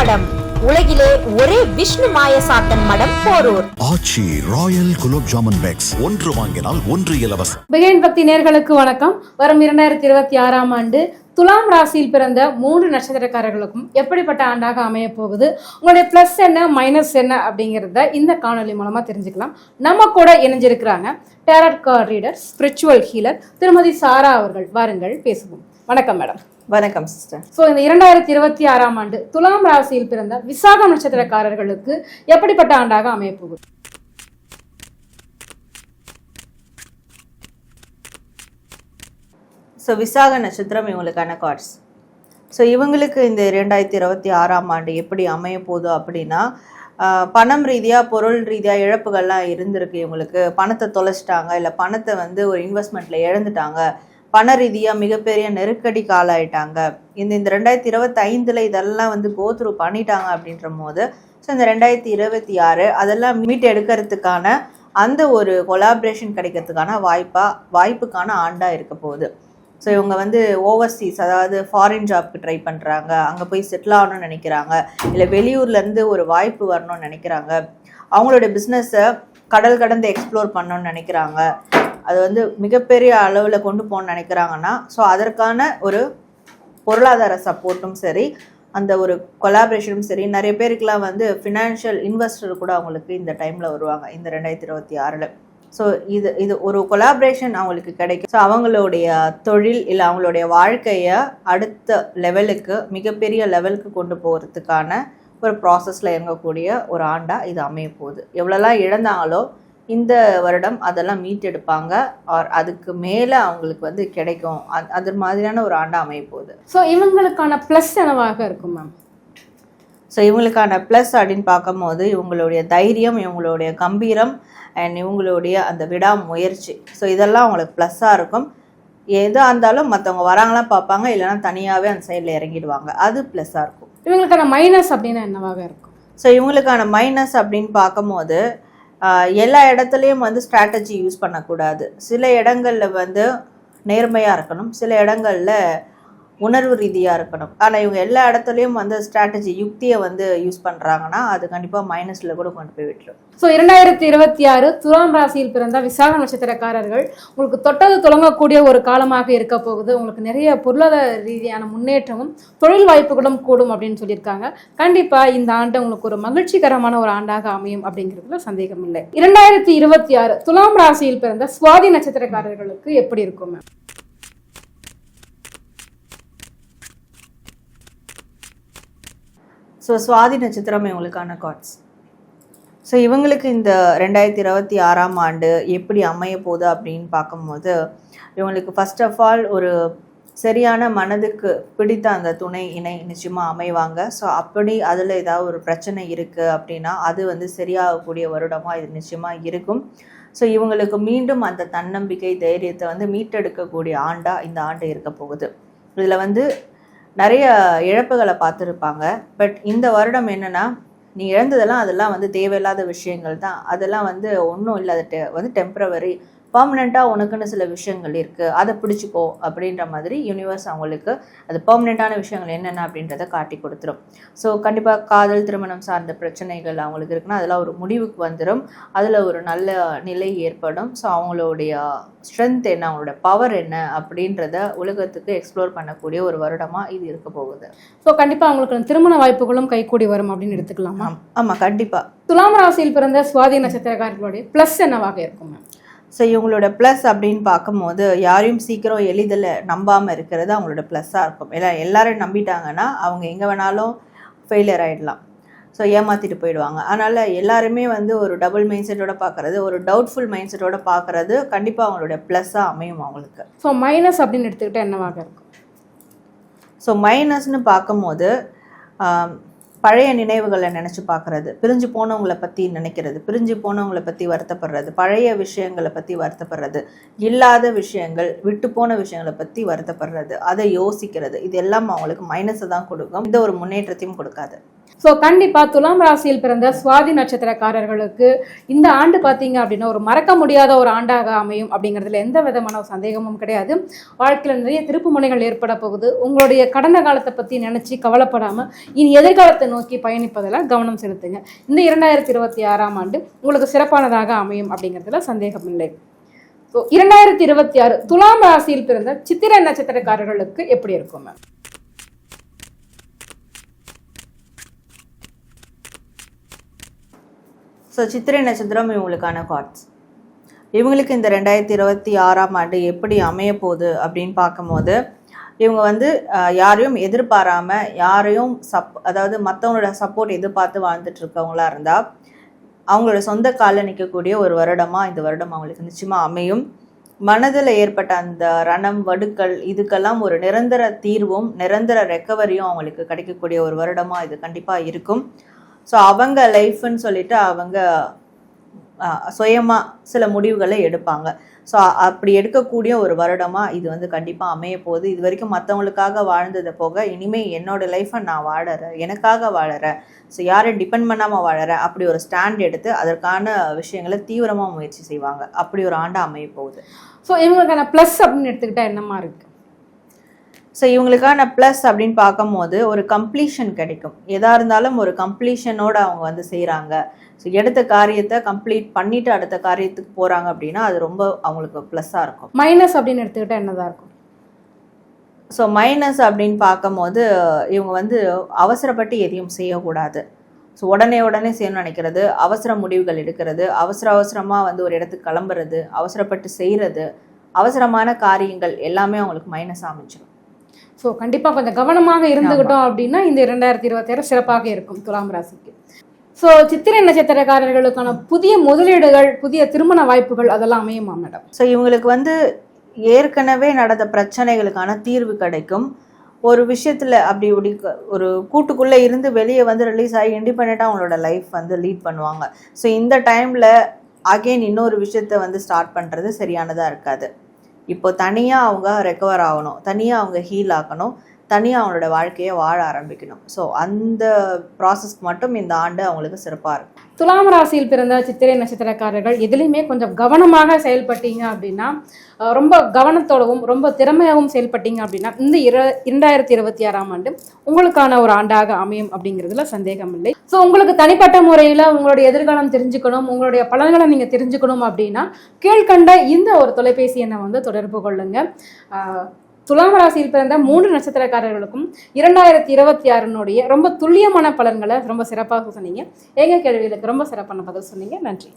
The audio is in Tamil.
மடம், உலகிலே ஒரே விஷ்ணு மாயசாத்தன் மடம், போரூர். ஆச்சி ராயல் குலோப் ஜாமுன் பேக்ஸ், ஒன்று வாங்கினால் ஒன்று இலவசம். பிகைன் பக்தி நேர்களுக்கு வணக்கம். வரும் 2026ஆம் ஆண்டு துலாம் ராசியில் பிறந்த 3 நட்சத்திரக்காரர்களுக்கும் எப்படிப்பட்ட ஆண்டாக அமைய போகுது, உங்களுடைய பிளஸ் என்ன மைனஸ் என்ன அப்படிங்கிறத இந்த காணொலி மூலமா தெரிஞ்சுக்கலாம். நம்ம கூட இணைஞ்சிருக்கிறாங்க tarot card reader, spiritual healer திருமதி சாரா அவர்கள். வாருங்கள் பேசுவோம். வணக்கம் மேடம். வணக்கம் சிஸ்டர். ஸோ இந்த 2026ஆம் ஆண்டு துலாம் ராசியில் பிறந்த விசாகம் நட்சத்திரக்காரர்களுக்கு எப்படிப்பட்ட ஆண்டாக அமைய போகுது? ஸோ விசாக நட்சத்திரம் இவங்களுக்கான கார்ட்ஸ். ஸோ இவங்களுக்கு இந்த 2026ஆம் ஆண்டு எப்படி அமைய போகுது அப்படின்னா, பணம் ரீதியாக பொருள் ரீதியாக இழப்புகள்லாம் இருந்திருக்கு. இவங்களுக்கு பணத்தை தொலைச்சிட்டாங்க, இல்லை பணத்தை ஒரு இன்வெஸ்ட்மெண்ட்டில் இழந்துட்டாங்க, பண ரீதியாக மிகப்பெரிய நெருக்கடி காலாயிட்டாங்க. இந்த 2025 இதெல்லாம் கோத்ரூ பண்ணிட்டாங்க அப்படின்ற போது, ஸோ இந்த 2026 அதெல்லாம் மீட் எடுக்கிறதுக்கான அந்த ஒரு கொலாபரேஷன் கிடைக்கிறதுக்கான வாய்ப்புக்கான ஆண்டாக இருக்க போகுது. ஸோ இவங்க ஓவர்சீஸ், அதாவது ஃபாரின் ஜாப்க்கு ட்ரை பண்ணுறாங்க, அங்கே போய் செட்டில் ஆகணும்னு நினைக்கிறாங்க, இல்லை வெளியூர்லேருந்து ஒரு வாய்ப்பு வரணும்னு நினைக்கிறாங்க, அவங்களுடைய பிஸ்னஸை கடல் கடந்து எக்ஸ்ப்ளோர் பண்ணணும்னு நினைக்கிறாங்க, அது மிகப்பெரிய அளவில் கொண்டு போகணும்னு நினைக்கிறாங்கன்னா, ஸோ அதற்கான ஒரு பொருளாதார சப்போர்ட்டும் சரி, அந்த ஒரு கொலாபரேஷனும் சரி, நிறைய பேருக்குலாம் ஃபினான்ஷியல் இன்வெஸ்டர் கூட அவங்களுக்கு இந்த டைமில் வருவாங்க இந்த 2026. ஸோ இது ஒரு கொலாபரேஷன் அவங்களுக்கு கிடைக்கும். ஸோ அவங்களுடைய தொழில் இல்லை அவங்களுடைய வாழ்க்கையை அடுத்த லெவலுக்கு, மிகப்பெரிய லெவலுக்கு கொண்டு போகிறதுக்கான ஒரு ப்ராசஸில் இறங்கக்கூடிய ஒரு ஆண்டாக இது அமைய போகுது. எவ்வளோலாம் இழந்தாங்களோ இந்த வருடம் அதெல்லாம் மீட்டெடுப்பாங்க, ஆர் அதுக்கு மேலே அவங்களுக்கு கிடைக்கும். அது மாதிரியான ஒரு ஆண்டாக அமைய போகுது. ஸோ இவங்களுக்கான ப்ளஸ் என்னவாக இருக்கும் மேம்? ஸோ இவங்களுக்கான ப்ளஸ் அப்படின்னு பார்க்கும்போது, இவங்களுடைய தைரியம், இவங்களுடைய கம்பீரம் அண்ட் இவங்களுடைய அந்த விடாமுயற்சி, ஸோ இதெல்லாம் அவங்களுக்கு ப்ளஸ்ஸாக இருக்கும். எதாக இருந்தாலும் மற்றவங்க வராங்களாம் பார்ப்பாங்க, இல்லைனா தனியாகவே அந்த சைடில் இறங்கிடுவாங்க, அது ப்ளஸ்ஸாக இருக்கும். இவங்களுக்கான மைனஸ் அப்படின்னா என்னவாக இருக்கும்? ஸோ இவங்களுக்கான மைனஸ் அப்படின்னு பார்க்கும்போது, எல்லா இடத்துலையும் ஸ்ட்ராட்டஜி யூஸ் பண்ணக்கூடாது. சில இடங்களில் நேர்மையாக இருக்கணும், சில இடங்களில் உணர்வு ரீதியாக இருக்கணும். ஆனால் இவங்க எல்லா இடத்துலையும் ஸ்ட்ராட்டஜி, யுக்தியை யூஸ் பண்ணுறாங்கன்னா அது கண்டிப்பாக மைனஸில் கூட கொண்டு போய் விட்டுரும். ஸோ 2026 துலாம் ராசியில் பிறந்த விசாக நட்சத்திரக்காரர்கள் உங்களுக்கு தொட்டது தொடங்கக்கூடிய ஒரு காலமாக இருக்க போகுது. உங்களுக்கு நிறைய பொருளாதார ரீதியான முன்னேற்றமும் தொழில் வாய்ப்புகளும் கூடும் அப்படின்னு சொல்லியிருக்காங்க. கண்டிப்பாக இந்த ஆண்டு உங்களுக்கு ஒரு மகிழ்ச்சிகரமான ஒரு ஆண்டாக அமையும் அப்படிங்கிறதுல சந்தேகம் இல்லை. 2026 துலாம் ராசியில் பிறந்த சுவாதி நட்சத்திரக்காரர்களுக்கு எப்படி இருக்கும் மேம்? ஸோ சுவாதி நட்சத்திரம் இவங்களுக்கான கார்ட்ஸ். ஸோ இவங்களுக்கு இந்த 2026ஆம் ஆண்டு எப்படி அமைய போகுது அப்படின்னு பார்க்கும்போது, இவங்களுக்கு ஃபர்ஸ்ட் ஆஃப் ஆல் ஒரு சரியான மனதுக்கு பிடித்த அந்த துணை இணை நிச்சயமாக அமைவாங்க. ஸோ அப்படி அதில் ஏதாவது ஒரு பிரச்சனை இருக்குது அப்படின்னா அது சரியாகக்கூடிய வருடமாக இது நிச்சயமாக இருக்கும். ஸோ இவங்களுக்கு மீண்டும் அந்த தன்னம்பிக்கை, தைரியத்தை மீட்டெடுக்கக்கூடிய ஆண்டாக இந்த ஆண்டு இருக்க போகுது. இதில் நிறைய இழப்புகளை பார்த்துருப்பாங்க. பட் இந்த வருடம் என்னென்னா, நீ இழந்ததெல்லாம் அதெல்லாம் தேவையில்லாத விஷயங்கள் தான், அதெல்லாம் ஒன்றும் இல்லை, அது டெம்பரவரி, பர்மனெண்ட்டாக உனக்குன்னு சில விஷயங்கள் இருக்குது, அதை பிடிச்சிக்கோ அப்படின்ற மாதிரி யூனிவர்ஸ் அவங்களுக்கு அது பர்மனெண்ட்டான விஷயங்கள் என்னென்ன அப்படின்றத காட்டி கொடுத்துரும். ஸோ கண்டிப்பாக காதல், திருமணம் சார்ந்த பிரச்சனைகள் அவங்களுக்கு இருக்குன்னா அதெல்லாம் ஒரு முடிவுக்கு வந்துடும், அதில் ஒரு நல்ல நிலை ஏற்படும். ஸோ அவங்களுடைய ஸ்ட்ரென்த் என்ன, அவங்களோட பவர் என்ன அப்படின்றத உலகத்துக்கு எக்ஸ்ப்ளோர் பண்ணக்கூடிய ஒரு வருடமாக இது இருக்க போகுது. ஸோ கண்டிப்பாக அவங்களுக்கு திருமண வாய்ப்புகளும் கைகூடி வரும் அப்படின்னு எடுத்துக்கலாமா? ஆமாம், கண்டிப்பாக. துலாம் ராசியில் பிறந்த சுவாதி நட்சத்திரக்காரர்களுடைய ப்ளஸ் என்னவாக இருக்கும் மேம்? ஸோ இவங்களோட ப்ளஸ் அப்படின்னு பார்க்கும்போது, யாரையும் சீக்கிரம் எளிதில் நம்பாமல் இருக்கிறது அவங்களோட ப்ளஸ்ஸாக இருக்கும். எல்லாரும் நம்பிட்டாங்கன்னா அவங்க எங்கே வேணாலும் ஃபெயிலியர் ஆகிடலாம், ஸோ ஏமாற்றிட்டு போயிடுவாங்க. அதனால் எல்லாருமே ஒரு டபுள் மைண்ட் செட்டோட பார்க்குறது, ஒரு டவுட்ஃபுல் மைண்ட் செட்டோட பார்க்குறது கண்டிப்பாக அவங்களோட ப்ளஸ்ஸாக அமையும் அவங்களுக்கு. ஸோ மைனஸ் அப்படின்னு எடுத்துக்கிட்டால் என்னவாக இருக்கும்? ஸோ மைனஸ்னு பார்க்கும்போது, பழைய நினைவுகளை நினச்சி பார்க்குறது, பிரிஞ்சு போனவங்களை பற்றி நினைக்கிறது, பிரிஞ்சு போனவங்களை பற்றி வருத்தப்படுறது, பழைய விஷயங்களை பற்றி வருத்தப்படுறது, இல்லாத விஷயங்கள், விட்டு போன விஷயங்களை பற்றி வருத்தப்படுறது, அதை யோசிக்கிறது, இது எல்லாம் அவங்களுக்கு மைனஸை தான் கொடுக்கும், இந்த ஒரு முன்னேற்றத்தையும் கொடுக்காது. ஸோ கண்டிப்பா துலாம் ராசியில் பிறந்த சுவாதி நட்சத்திரக்காரர்களுக்கு இந்த ஆண்டு பார்த்தீங்க அப்படின்னா ஒரு மறக்க முடியாத ஒரு ஆண்டாக அமையும் அப்படிங்கிறதுல எந்த விதமான ஒரு சந்தேகமும் கிடையாது. வாழ்க்கையில் நிறைய திருப்பு முனைகள் ஏற்பட போகுது. உங்களுடைய கடந்த காலத்தை பற்றி நினச்சி கவலைப்படாமல் இனி எதிர்காலத்தை நோக்கி பயணிப்பதில் கவனம் செலுத்துங்க. இந்த 2026ஆம் ஆண்டு உங்களுக்கு சிறப்பானதாக அமையும் அப்படிங்கிறதுல சந்தேகம் இல்லை. ஸோ 2026 துலாம் ராசியில் பிறந்த சித்திரை நட்சத்திரக்காரர்களுக்கு எப்படி இருக்கும் மேம்? ஸோ சித்திரை நட்சத்திரம் இவங்களுக்கான கார்ட்ஸ். இவங்களுக்கு இந்த 2026ஆம் ஆண்டு எப்படி அமைய போகுது அப்படின்னு பார்க்கும்போது, இவங்க வந்து யாரையும் எதிர்பாராம யாரையும் அதாவது மற்றவங்களோட சப்போர்ட் எதிர்பார்த்து வாழ்ந்துட்டு இருக்கவங்களா இருந்தால் அவங்களோட சொந்த காலில் நிற்கக்கூடிய ஒரு வருடமாக இந்த வருடம் அவங்களுக்கு நிச்சயமாக அமையும். மனதில் ஏற்பட்ட அந்த ரணம் வடுக்கள் இதுக்கெல்லாம் ஒரு நிரந்தர தீர்வும் நிரந்தர ரெக்கவரியும் அவங்களுக்கு கிடைக்கக்கூடிய ஒரு வருடமாக இது கண்டிப்பாக இருக்கும். ஸோ அவங்க லைஃப்னு சொல்லிட்டு அவங்க சுயமாக சில முடிவுகளை எடுப்பாங்க. ஸோ அப்படி எடுக்கக்கூடிய ஒரு வருடமாக இது வந்து கண்டிப்பாக அமைய போகுது. இது வரைக்கும் மற்றவங்களுக்காக வாழ்ந்ததை போக இனிமேல் என்னோடய லைஃப்பை நான் வாழறேன், எனக்காக வாழறேன், ஸோ யாரையும் டிபெண்ட் பண்ணாமல் வாழறேன் அப்படி ஒரு ஸ்டாண்ட் எடுத்து அதற்கான விஷயங்களை தீவிரமாக முயற்சி செய்வாங்க. அப்படி ஒரு ஆண்டு அமைய போகுது. ஸோ இவங்களுக்கான ப்ளஸ் அப்படின்னு எடுத்துக்கிட்டால் என்னமா இருக்குது? ஸோ இவங்களுக்கான ப்ளஸ் அப்படின்னு பார்க்கும்போது ஒரு கம்ப்ளீஷன் கிடைக்கும். எதாக இருந்தாலும் ஒரு கம்ப்ளீஷனோடு அவங்க வந்து செய்கிறாங்க. ஸோ எடுத்த காரியத்தை கம்ப்ளீட் பண்ணிவிட்டு அடுத்த காரியத்துக்கு போகிறாங்க அப்படின்னா அது ரொம்ப அவங்களுக்கு ப்ளஸ்ஸாக இருக்கும். மைனஸ் அப்படின்னு எடுத்துக்கிட்டால் என்னதான் இருக்கும்? ஸோ மைனஸ் அப்படின்னு பார்க்கும்போது இவங்க வந்து அவசரப்பட்டு எதையும் செய்யக்கூடாது. ஸோ உடனே செய்யணும்னு நினைக்கிறது, அவசர முடிவுகள் எடுக்கிறது, அவசரமாக வந்து ஒரு இடத்துக்கு கிளம்புறது, அவசரப்பட்டு செய்கிறது, அவசரமான காரியங்கள் எல்லாமே அவங்களுக்கு மைனஸ் அமைச்சிடும். ஸோ கண்டிப்பாக கொஞ்சம் கவனமாக இருந்துக்கிட்டோம் அப்படின்னா இந்த 2026 சிறப்பாக இருக்கும் துலாம் ராசிக்கு. ஸோ சித்திரை நட்சத்திரக்காரர்களுக்கான புதிய முதலீடுகள், புதிய திருமண வாய்ப்புகள் அதெல்லாம் அமையுமா மேடம்? ஸோ இவங்களுக்கு வந்து ஏற்கனவே நடந்த பிரச்சனைகளுக்கான தீர்வு கிடைக்கும். ஒரு விஷயத்தில் அப்படி ஒரு கூட்டுக்குள்ளே இருந்து வெளியே வந்து ரிலீஸ் ஆகி இண்டிபெண்ட்டாக அவங்களோட லைஃப் வந்து லீட் பண்ணுவாங்க. ஸோ இந்த டைமில் அகெயின் இன்னொரு விஷயத்தை வந்து ஸ்டார்ட் பண்ணுறது சரியானதாக இருக்காது. இப்போ தனியாக அவங்க ரெக்கவர் ஆகணும், தனியாக அவங்க ஹீல் ஆகணும், தனியாக அவங்களோட வாழ்க்கையை வாழ ஆரம்பிக்கணும். ஸோ அந்த ப்ராசஸ்க்கு மட்டும் இந்த ஆண்டு அவங்களுக்கு சிறப்பாக இருக்கும். துலாம் ராசியில் பிறந்த சித்திரை நட்சத்திரக்காரர்கள் எதுலையுமே கொஞ்சம் கவனமாக செயல்பட்டீங்க அப்படின்னா, ரொம்ப கவனத்தோடவும் ரொம்ப திறமையாகவும் செயல்பட்டீங்க அப்படின்னா இந்த 2026ஆம் ஆண்டு உங்களுக்கான ஒரு ஆண்டாக அமையும் அப்படிங்கிறதுல சந்தேகம் இல்லை. ஸோ உங்களுக்கு தனிப்பட்ட முறையில் உங்களுடைய எதிர்காலம் தெரிஞ்சுக்கணும், உங்களுடைய பலன்களை நீங்கள் தெரிஞ்சுக்கணும் அப்படின்னா கீழ்கண்ட இந்த ஒரு தொலைபேசி எண்ணை வந்து தொடர்பு கொள்ளுங்க. துலாம் ராசியில் பிறந்த 3 நட்சத்திரக்காரர்களுக்கும் 2026 ரொம்ப துல்லியமான பலன்களை ரொம்ப சிறப்பாக சொன்னீங்க. எங்க கேள்விகளுக்கு ரொம்ப சிறப்பான பதில் சொன்னீங்க. நன்றி.